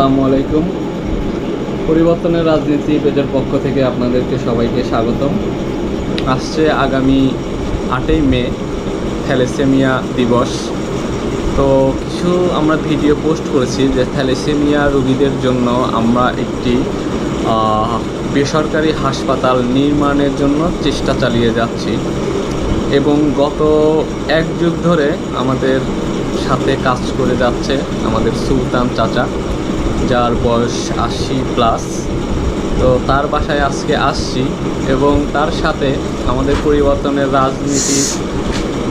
আসসালামু আলাইকুম। পরিবর্তনের রাজনীতি পেজের পক্ষ থেকে আপনাদেরকে সবাইকে স্বাগতম। আসছে আগামী 8ই মে থ্যালাসেমিয়া দিবস। তো কিছু আমরা ভিডিও পোস্ট করেছি যে থ্যালাসেমিয়া রোগীদের জন্য আমরা একটি বেসরকারি হাসপাতাল নির্মাণের জন্য চেষ্টা চালিয়ে যাচ্ছি এবং গত এক যুগ ধরে আমাদের সাথে কাজ করে যাচ্ছে আমাদের সুলতান চাচা, যার বয়স 80+। তো তার বাসায় আজকে আসছি এবং তার সাথে আমাদের পরিবর্তনের রাজনীতির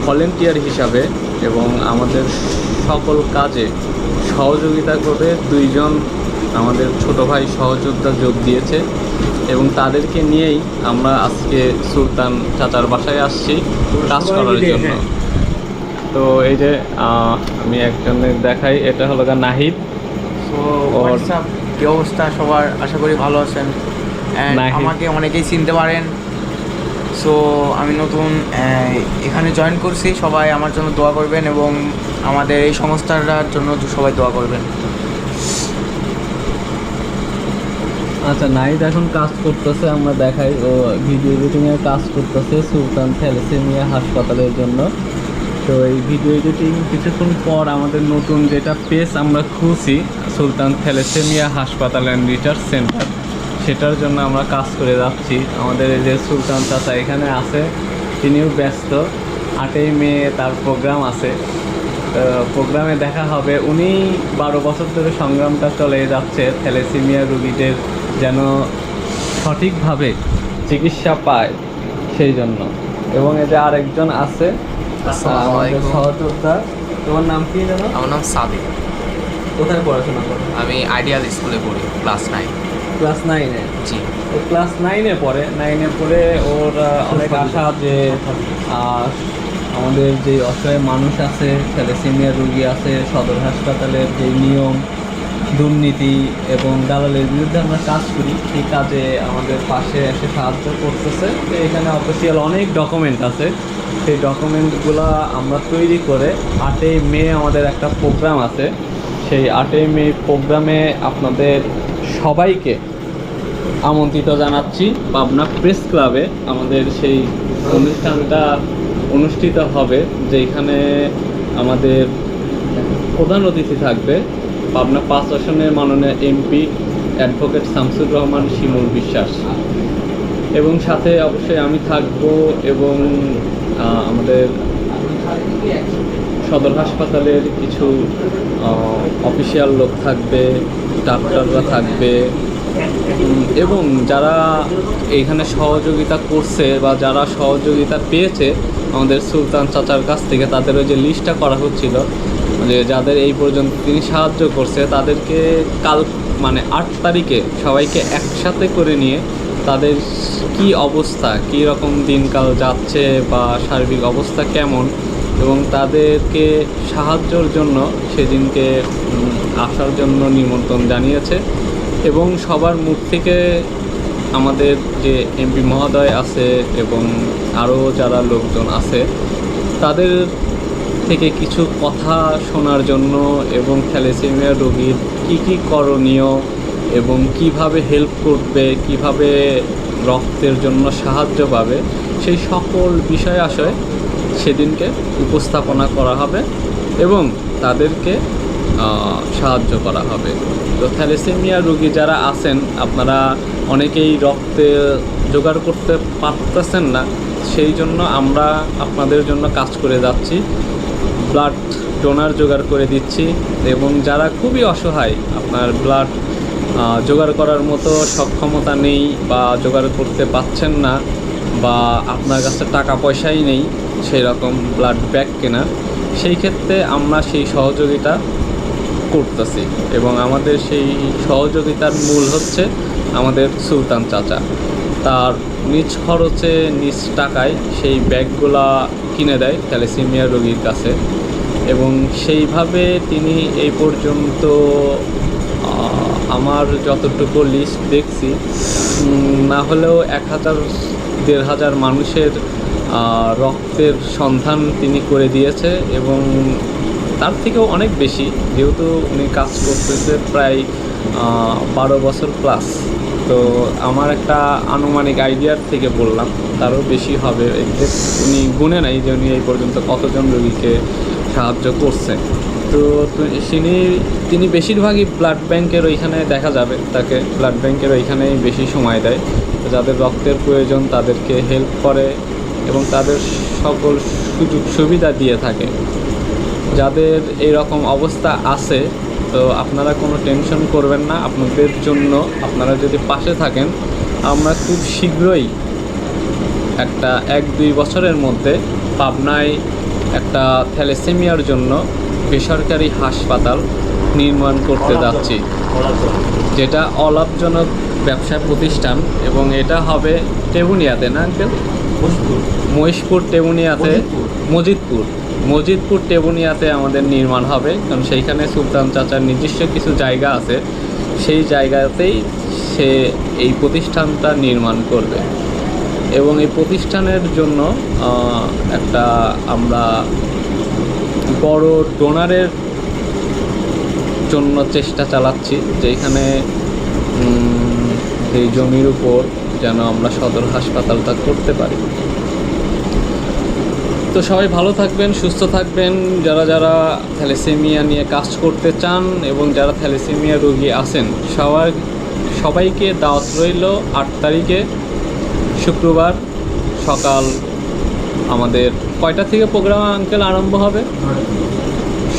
ভলেন্টিয়ার হিসাবে এবং আমাদের সকল কাজে সহযোগিতা করে দুইজন আমাদের ছোট ভাই সহযোদ্ধা যোগ দিয়েছে এবং তাদেরকে নিয়েই আমরা আজকে সুলতান চাচার বাসায় আসছি কাজ করার জন্য। তো এই যে আমি একজনের দেখাই, এটা হলো নাহিদ। হোয়াটসঅ্যাপ, কি অবস্থা সবার? আশা করি ভালো আছেন। আমাকে অনেকেই চিনতে পারেন। সো আমি নতুন এখানে জয়েন করছি, সবাই আমার জন্য দোয়া করবেন এবং আমাদের এই সংস্থাটার জন্য সবাই দোয়া করবেন। আচ্ছা, নাহিদ এখন কাজ করতেছে, আমরা দেখাই, ও ভিডিও এডিটিংয়ের কাজ করতেছে সুলতান থ্যালাসেমিয়া হাসপাতালের জন্য। তো এই ভিডিও এডিটিং কিছুক্ষণ পর আমাদের নতুন যেটা পেজ আমরা খুলছি সুলতান থ্যালাসেমিয়া হাসপাতাল অ্যান্ড রিসার্চ সেন্টার, সেটার জন্য আমরা কাজ করে যাচ্ছি। আমাদের এই যে সুলতান চাচা এখানে আছে, তিনিও ব্যস্ত। 8ই মে তার প্রোগ্রাম আছে, প্রোগ্রামে দেখা হবে। উনি 12 বছর ধরে সংগ্রামটা চলে যাচ্ছে থ্যালাসেমিয়া রোগীদের যেন সঠিকভাবে চিকিৎসা পায় সেই জন্য। এবং এই যে আরেকজন আছে আমাদের সহযোদ্ধা। তোমার নাম কি জানো? আমার নাম সাদিক। কোথায় পড়াশোনা করো? আমি আইডিয়াল স্কুলে পড়ি, ক্লাস 9। ক্লাস 9-এ? জি। ও ক্লাস 9-এ পড়ে। 9-এ পড়ে ওর অনেক আশা যে আমাদের যে অসহায় মানুষ আছে, থ্যালাসেমিয়া রোগী আছে, সদর হাসপাতালের যে নিয়ম, দুর্নীতি এবং দালালের বিরুদ্ধে আমরা কাজ করি, সেই কাজে আমাদের পাশে এসে সাহায্য করতেছে। তো এখানে অফিসিয়াল অনেক ডকুমেন্ট আছে, সেই ডকুমেন্টগুলো আমরা তৈরি করে 8ই মে আমাদের একটা প্রোগ্রাম আছে। সেই 8ই মে প্রোগ্রামে আপনাদের সবাইকে আমন্ত্রিত জানাচ্ছি। পাবনা প্রেস ক্লাবে আমাদের সেই অনুষ্ঠানটা অনুষ্ঠিত হবে, যেখানে আমাদের প্রধান অতিথি থাকবে পাবনা 5 আসনের মাননীয় এমপি অ্যাডভোকেট শামসুর রহমান শিমুল বিশ্বাস, এবং সাথে অবশ্যই আমি থাকব এবং আমাদের সদর হাসপাতালের কিছু অফিসিয়াল লোক থাকবে, ডাক্তাররা থাকবে এবং যারা এইখানে সহযোগিতা করছে বা যারা সহযোগিতা পেয়েছে আমাদের সুলতান চাচার কাছ থেকে, তাদের ওই যে লিস্টটা করা হচ্ছিল যে যাদের এই পর্যন্ত তিনি সাহায্য করছে, তাদেরকে কাল 8 তারিখে সবাইকে একসাথে করে নিয়ে তাদের কি অবস্থা, কী রকম দিনকাল যাচ্ছে বা সার্বিক অবস্থা কেমন, এবং তাদেরকে সাহায্যের জন্য সেদিনকে আসার জন্য নিমন্ত্রণ জানিয়েছে। এবং সবার মুখ থেকে আমাদের যে এমপি মহোদয় আছে এবং আরও যারা লোকজন আছে তাদের থেকে কিছু কথা শোনার জন্য এবং থ্যালাসেমিয়া রোগীর কী করণীয় এবং কিভাবে হেল্প করবে, কিভাবে রক্তের জন্য সাহায্য পাবে, সেই সকল বিষয় আশয় সেদিনকে উপস্থাপনা করা হবে এবং তাদেরকে সাহায্য করা হবে। তো থ্যালাসেমিয়া রোগী যারা আছেন, আপনারা অনেকেই রক্তে জোগাড় করতে পারতেছেন না, সেই জন্য আমরা আপনাদের জন্য কাজ করে যাচ্ছি, ব্লাড ডোনার জোগাড় করে দিচ্ছি। এবং যারা খুবই অসহায়, আপনার ব্লাড জোগাড় করার মতো সক্ষমতা নেই বা জোগাড় করতে পারছেন না, বা আপনার কাছে টাকা পয়সাই নেই সেই রকম ব্লাড ব্যাগ কেনার, সেই ক্ষেত্রে আমরা সেই সহযোগিতা করতেছি। এবং আমাদের সেই সহযোগিতার মূল হচ্ছে আমাদের সুলতান চাচা, তার নিজ খরচে নিজ টাকায় সেই ব্যাগগুলা কিনে দেয় থ্যালাসেমিয়া রোগীর কাছে। এবং সেইভাবে তিনি এই পর্যন্ত আমার যতটুকু লিস্ট দেখছি, না হলেও 1000-1500 মানুষের রক্তের সন্ধান তিনি করে দিয়েছে এবং তার থেকেও অনেক বেশি, যেহেতু উনি কাজ করতেছে প্রায় 12 বছর প্লাস। তো আমার একটা আনুমানিক আইডিয়ার থেকে বললাম, তারও বেশি হবে। উনি গুনে নাই যে উনি এই পর্যন্ত কতজন রোগীকে সাহায্য করছে। তো তিনি বেশিরভাগই ব্লাড ব্যাংকের ওইখানে দেখা যাবে, তাকে ব্লাড ব্যাংকের ওইখানেই বেশি সময় দেয়। তো যাদের রক্তের প্রয়োজন তাদেরকে হেল্প করে এবং তাদের সকল সুযোগ সুবিধা দিয়ে থাকে। যাদের এই রকম অবস্থা আছে, তো আপনারা কোনো টেনশন করবেন না। আপনাদের জন্য, আপনারা যদি পাশে থাকেন, আমরা খুব শীঘ্রই একটা 1-2 বছরের মধ্যে পাবনায় একটা থ্যালাসেমিয়ার জন্য বেসরকারি হাসপাতাল নির্মাণ করতে যাচ্ছি, যেটা অলাভজনক ব্যবসা প্রতিষ্ঠান। এবং এটা হবে টেবুনিয়াতে, না আঙ্কেল? মহিষপুর টেবুনিয়াতে, মজিদপুর টেবুনিয়াতে আমাদের নির্মাণ হবে। কারণ সেইখানে সুলতান চাচার নিজস্ব কিছু জায়গা আছে, সেই জায়গাতেই সে এই প্রতিষ্ঠানটা নির্মাণ করবে। এবং এই প্রতিষ্ঠানের জন্য একটা আমরা বড় ডোনারের জন্য চেষ্টা চালাচ্ছি, যেখানে এই জমির উপর যেন আমরা সদর হাসপাতালটা করতে পারি। তো সবাই ভালো থাকবেন, সুস্থ থাকবেন। যারা যারা থ্যালাসেমিয়া নিয়ে কাজ করতে চান এবং যারা থ্যালাসেমিয়া রোগী আছেন, সবাইকে দাওয়াত রইল 8 তারিখে শুক্রবার সকাল। আমাদের কয়টা থেকে প্রোগ্রাম আঙ্কেল আরম্ভ হবে?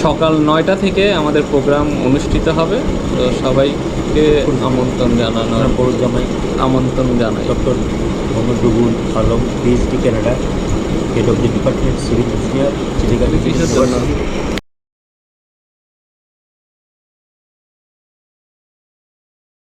সকাল 9টা থেকে আমাদের প্রোগ্রাম অনুষ্ঠিত হবে। তো সবাইকে আমন্ত্রণ জানাই। Doctor Mohammad Rubul Alam, PhD, Canada, head of the department civil engineer, Chilika কিসের জন্য?